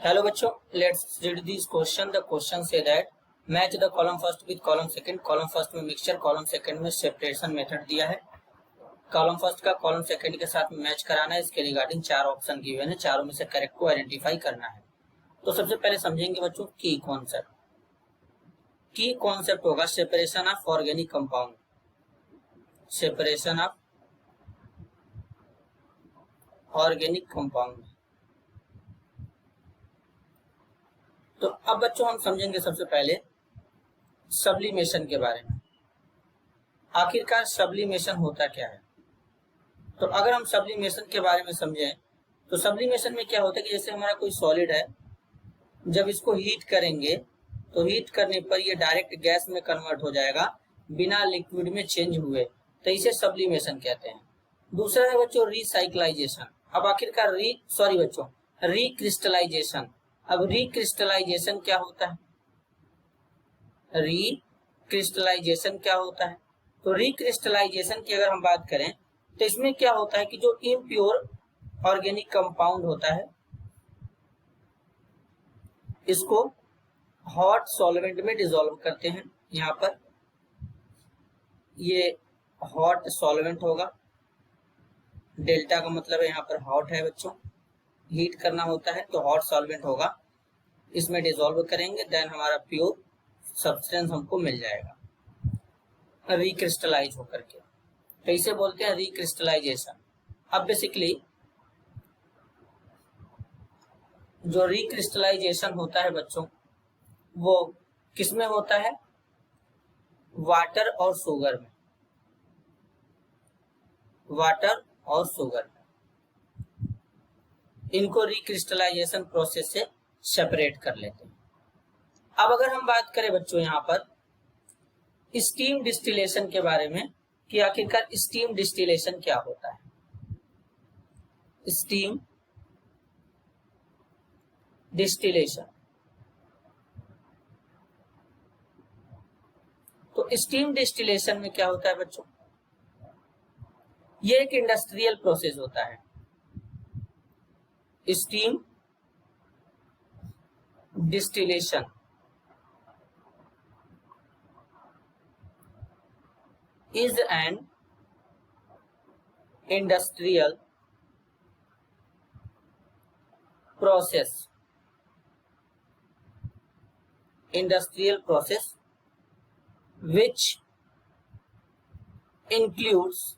Hello बच्चों, let's read this question. The question say that match the column first with column second. Column first में mixture, column second में separation method दिया है. Column first का column second के साथ match कराना है. इसके रिगार्डिंग चार ऑप्शन गिवन है, चारों में से करेक्ट को आइडेंटिफाई करना है. तो सबसे पहले समझेंगे बच्चों की कॉन्सेप्ट. की कॉन्सेप्ट होगा separation of organic compound. Separation of organic compound. तो अब बच्चों हम समझेंगे सबसे पहले सब्लिमेशन के बारे में. आखिरकार सब्लिमेशन होता क्या है. तो अगर हम सब्लिमेशन के बारे में समझें तो सब्लिमेशन में क्या होता है कि जैसे हमारा कोई सॉलिड है, जब इसको हीट करेंगे तो हीट करने पर ये डायरेक्ट गैस में कन्वर्ट हो जाएगा बिना लिक्विड में चेंज हुए, तो इसे सब्लिमेशन कहते हैं. दूसरा है बच्चों रिसाइक्लाइजेशन. अब आखिरकार रिक्रिस्टलाइजेशन. अब रिक्रिस्टलाइजेशन क्या होता है. रिक्रिस्टलाइजेशन क्या होता है. तो रिक्रिस्टलाइजेशन की अगर हम बात करें तो इसमें क्या होता है कि जो इम्प्योर ऑर्गेनिक कंपाउंड होता है इसको हॉट सॉल्वेंट में डिसॉल्व करते हैं. यहाँ पर ये हॉट सॉल्वेंट होगा. डेल्टा का मतलब है यहाँ पर हॉट है बच्चों, हीट करना होता है तो हॉट सॉल्वेंट होगा. इसमें डिसॉल्व करेंगे देन हमारा प्योर सब्सटेंस हमको मिल जाएगा रिक्रिस्टलाइज होकर के. तो इसे बोलते हैं रिक्रिस्टलाइजेशन. अब बेसिकली जो रिक्रिस्टलाइजेशन होता है बच्चों वो किसमें होता है. वाटर और शुगर में. वाटर और शुगर में इनको रिक्रिस्टलाइजेशन प्रोसेस से सेपरेट कर लेते हैं. अब अगर हम बात करें बच्चों यहाँ पर स्टीम डिस्टिलेशन के बारे में कि आखिरकार स्टीम डिस्टिलेशन क्या होता है. Steam distillation. तो स्टीम डिस्टिलेशन में क्या होता है बच्चों, ये एक इंडस्ट्रियल प्रोसेस होता है. Steam distillation is an industrial process which includes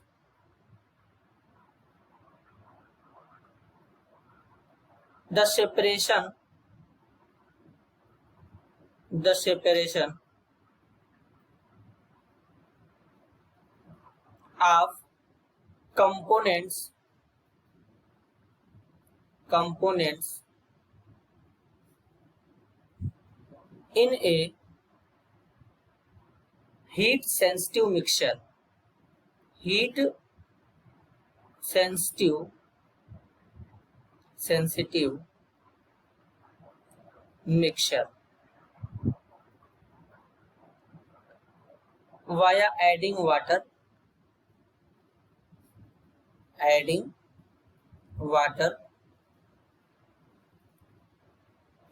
the separation of components in a heat sensitive mixture. Via adding water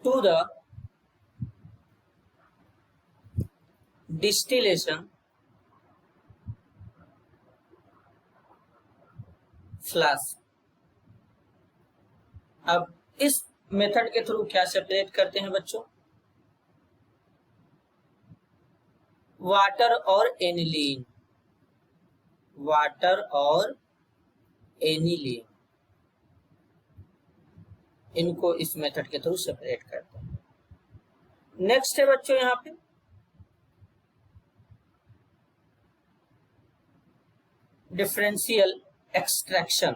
to the distillation flask. अब इस मेथड के थ्रू क्या सेपरेट करते हैं बच्चों, वाटर और एनिलीन. इनको इस मेथड के थ्रू सेपरेट करते हैं. नेक्स्ट है बच्चों यहाँ पे डिफरेंशियल एक्सट्रैक्शन.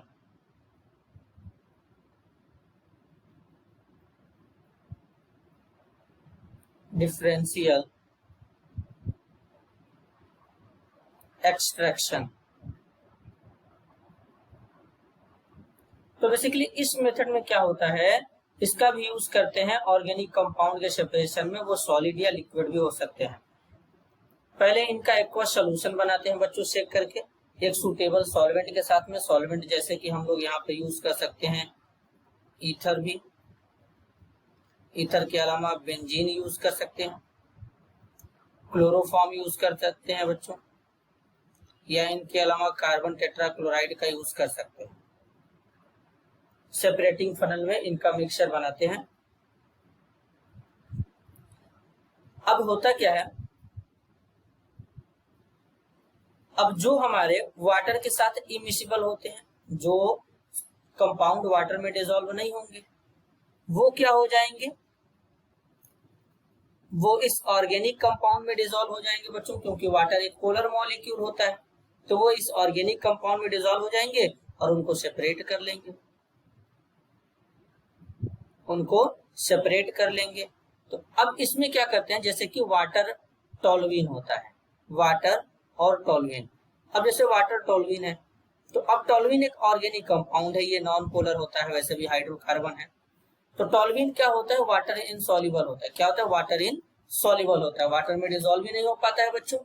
तो बेसिकली इस मेथड में क्या होता है, इसका भी यूज करते हैं ऑर्गेनिक कंपाउंड के सेपरेशन में. वो सॉलिड या लिक्विड भी हो सकते हैं. पहले इनका एक्वस सॉल्यूशन बनाते हैं बच्चों चेक करके, एक सूटेबल सॉल्वेंट के साथ में. सॉल्वेंट जैसे कि हम लोग यहाँ पे यूज कर सकते हैं ईथर भी. ईथर के अलावा आप बेंजीन यूज कर सकते हैं, क्लोरोफॉर्म यूज कर सकते हैं बच्चों, या इनके अलावा कार्बन टेट्राक्लोराइड का यूज कर सकते हैं। सेपरेटिंग फनल में इनका मिक्सचर बनाते हैं। अब होता क्या है, अब जो हमारे वाटर के साथ इमिसिबल होते हैं, जो कंपाउंड वाटर में डिसॉल्व नहीं होंगे, वो क्या हो जाएंगे, वो इस ऑर्गेनिक कंपाउंड में डिसॉल्व हो जाएंगे बच्चों, क्योंकि वाटर एक पोलर मॉलिक्यूल होता है, तो वो इस ऑर्गेनिक कंपाउंड में डिसॉल्व हो जाएंगे और उनको सेपरेट कर लेंगे, उनको सेपरेट कर लेंगे। तो अब इसमें क्या करते हैं, जैसे कि वाटर टोल्यूइन होता है, वाटर और टोल्यूइन। अब जैसे वाटर टोल्यूइन है, तो अब टोल्यूइन एक ऑर्गेनिक कंपाउंड है, ये नॉन पोलर होता है, वैसे भी हाइड्रोकार्बन है। तो टोल्यूइन क्या होता है, वाटर इन सॉल्युबल होता है। क्या होता है, वाटर इन सॉल्युबल होता है, वाटर में डिसॉल्व ही नहीं हो पाता है बच्चों।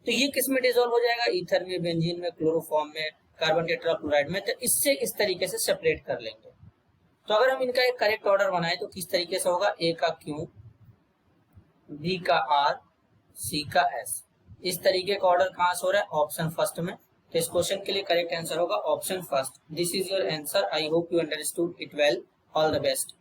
तो ये किस में डिसॉल्व हो जाएगा, ईथर में, बेंजीन में, क्लोरोफॉर्म में, कार्बन टेट्राक्लोराइड में। तो इससे इस तरीके से सेपरेट कर लेंगे। तो अगर हम इनका एक करेक्ट ऑर्डर बनाए तो किस तरीके से होगा, ए का क्यू, बी का आर, सी का एस। इस तरीके का ऑर्डर कहां से हो रहा है, ऑप्शन फर्स्ट में। तो इस क्वेश्चन के लिए करेक्ट आंसर होगा option first. This is your answer. I hope you understood it well. All the best.